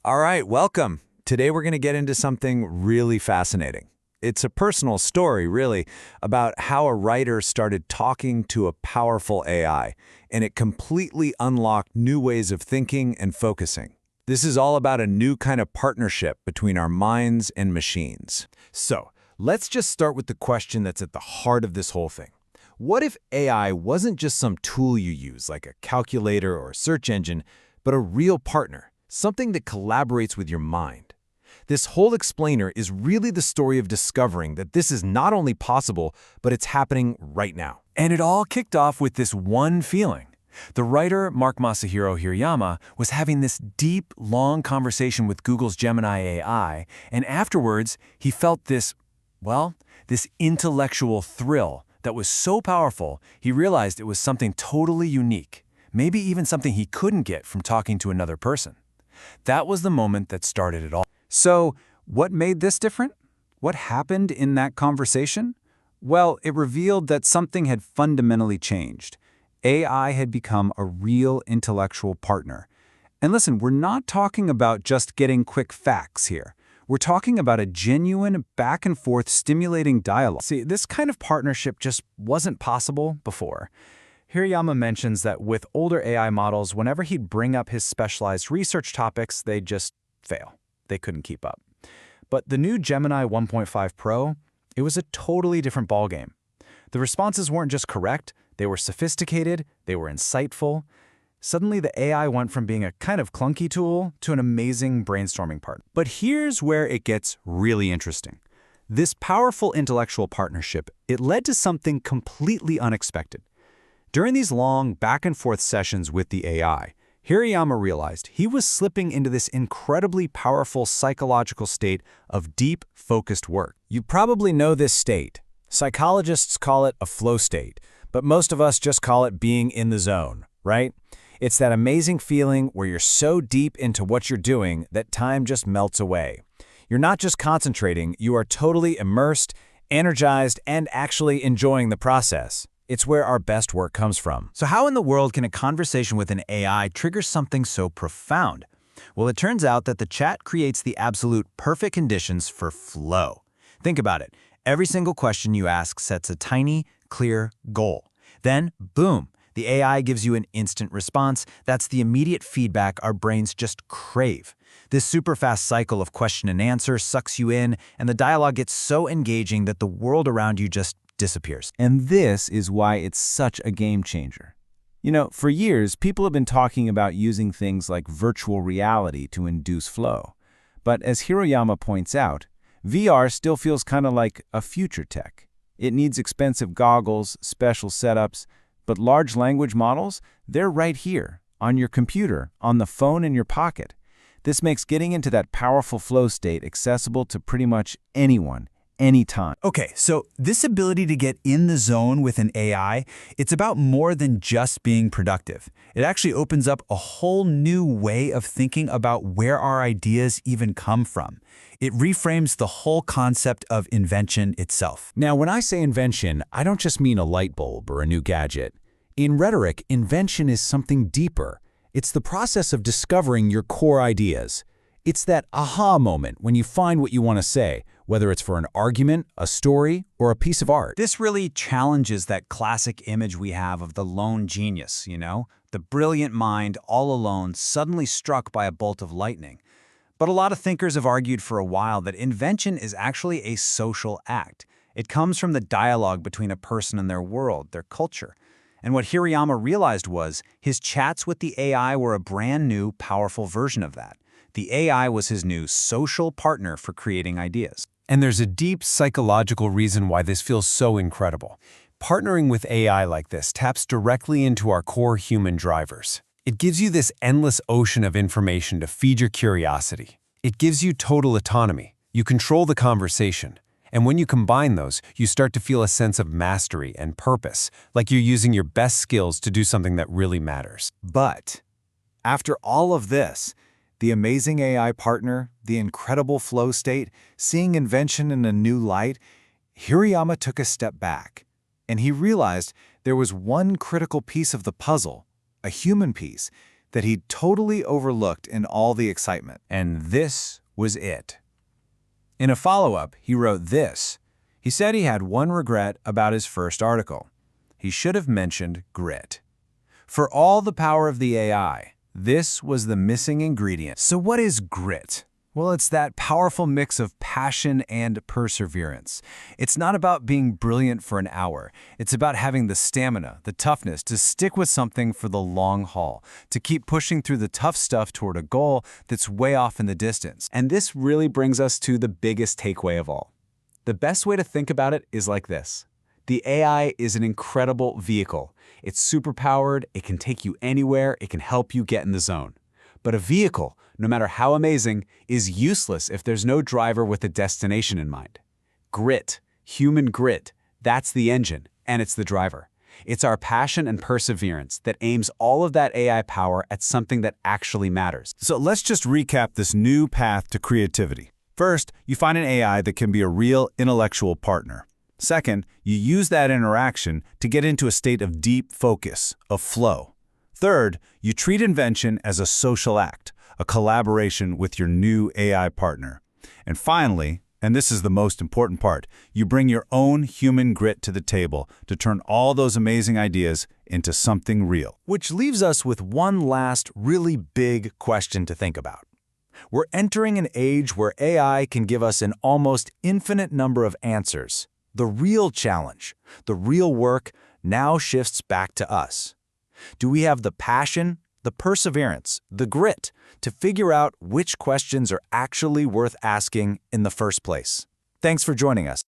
All right, welcome. Today we're going to get into something really fascinating. It's a personal story, really, about how a writer started talking to a powerful AI, and it completely unlocked new ways of thinking and focusing. This is all about a new kind of partnership between our minds and machines. So, let's just start with the question that's at the heart of this whole thing. What if AI wasn't just some tool you use, like a calculator or a search engine, but a real partner, something that collaborates with your mind? This whole explainer is really the story of discovering that this is not only possible, but it's happening right now. And it all kicked off with this one feeling. The writer, Mark Masahiro Hirayama, was having this deep, long conversation with Google's Gemini AI, and afterwards, he felt this intellectual thrill that was so powerful, he realized it was something totally unique, maybe even something he couldn't get from talking to another person. That was the moment that started it all. So, what made this different? What happened in that conversation? Well, it revealed that something had fundamentally changed. AI had become a real intellectual partner. And listen, we're not talking about just getting quick facts here. We're talking about a genuine, back-and-forth stimulating dialogue. See, this kind of partnership just wasn't possible before. Hirayama mentions that with older AI models, whenever he'd bring up his specialized research topics, they'd just fail. They couldn't keep up. But the new Gemini 1.5 Pro, it was a totally different ballgame. The responses weren't just correct, they were sophisticated, they were insightful. Suddenly, the AI went from being a kind of clunky tool to an amazing brainstorming partner. But here's where it gets really interesting. This powerful intellectual partnership, it led to something completely unexpected. During these long back-and-forth sessions with the AI, Hirayama realized he was slipping into this incredibly powerful psychological state of deep, focused work. You probably know this state. Psychologists call it a flow state, but most of us just call it being in the zone, right? It's that amazing feeling where you're so deep into what you're doing that time just melts away. You're not just concentrating, you are totally immersed, energized, and actually enjoying the process. It's where our best work comes from. So how in the world can a conversation with an AI trigger something so profound? Well, it turns out that the chat creates the absolute perfect conditions for flow. Think about it. Every single question you ask sets a tiny, clear goal. Then, boom, the AI gives you an instant response. That's the immediate feedback our brains just crave. This super fast cycle of question and answer sucks you in, and the dialogue gets so engaging that the world around you just disappears. And this is why it's such a game changer. You know, for years, people have been talking about using things like virtual reality to induce flow. But as Hirayama points out, VR still feels kind of like a future tech. It needs expensive goggles, special setups, but large language models, they're right here, on your computer, on the phone in your pocket. This makes getting into that powerful flow state accessible to pretty much anyone, anytime. Okay, so this ability to get in the zone with an AI, it's about more than just being productive. It actually opens up a whole new way of thinking about where our ideas even come from. It reframes the whole concept of invention itself. Now, when I say invention, I don't just mean a light bulb or a new gadget. In rhetoric, invention is something deeper. It's the process of discovering your core ideas. It's that aha moment when you find what you want to say, whether it's for an argument, a story, or a piece of art. This really challenges that classic image we have of the lone genius, you know? The brilliant mind all alone, suddenly struck by a bolt of lightning. But a lot of thinkers have argued for a while that invention is actually a social act. It comes from the dialogue between a person and their world, their culture. And what Hirayama realized was his chats with the AI were a brand new, powerful version of that. The AI was his new social partner for creating ideas. And there's a deep psychological reason why this feels so incredible. Partnering with AI like this taps directly into our core human drivers. It gives you this endless ocean of information to feed your curiosity. It gives you total autonomy. You control the conversation. And when you combine those, you start to feel a sense of mastery and purpose, like you're using your best skills to do something that really matters. But after all of this, the amazing AI partner, the incredible flow state, seeing invention in a new light, Hirayama took a step back, and he realized there was one critical piece of the puzzle, a human piece, that he'd totally overlooked in all the excitement. And this was it. In a follow-up, he wrote this. He said he had one regret about his first article. He should have mentioned grit. For all the power of the AI, this was the missing ingredient. So what is grit? Well, it's that powerful mix of passion and perseverance. It's not about being brilliant for an hour. It's about having the stamina, the toughness to stick with something for the long haul, to keep pushing through the tough stuff toward a goal that's way off in the distance. And this really brings us to the biggest takeaway of all. The best way to think about it is like this. The AI is an incredible vehicle. It's superpowered, it can take you anywhere, it can help you get in the zone. But a vehicle, no matter how amazing, is useless if there's no driver with a destination in mind. Grit, human grit, that's the engine, and it's the driver. It's our passion and perseverance that aims all of that AI power at something that actually matters. So let's just recap this new path to creativity. First, you find an AI that can be a real intellectual partner. Second, you use that interaction to get into a state of deep focus, of flow. Third, you treat Invention as a social act, a collaboration with your new AI partner. And finally, and this is the most important part, you bring your own human grit to the table to turn all those amazing ideas into something real. Which leaves us with one last really big question to think about. We're entering an age where AI can give us an almost infinite number of answers. The real challenge, the real work, now shifts back to us. Do we have the passion, the perseverance, the grit to figure out which questions are actually worth asking in the first place? Thanks for joining us.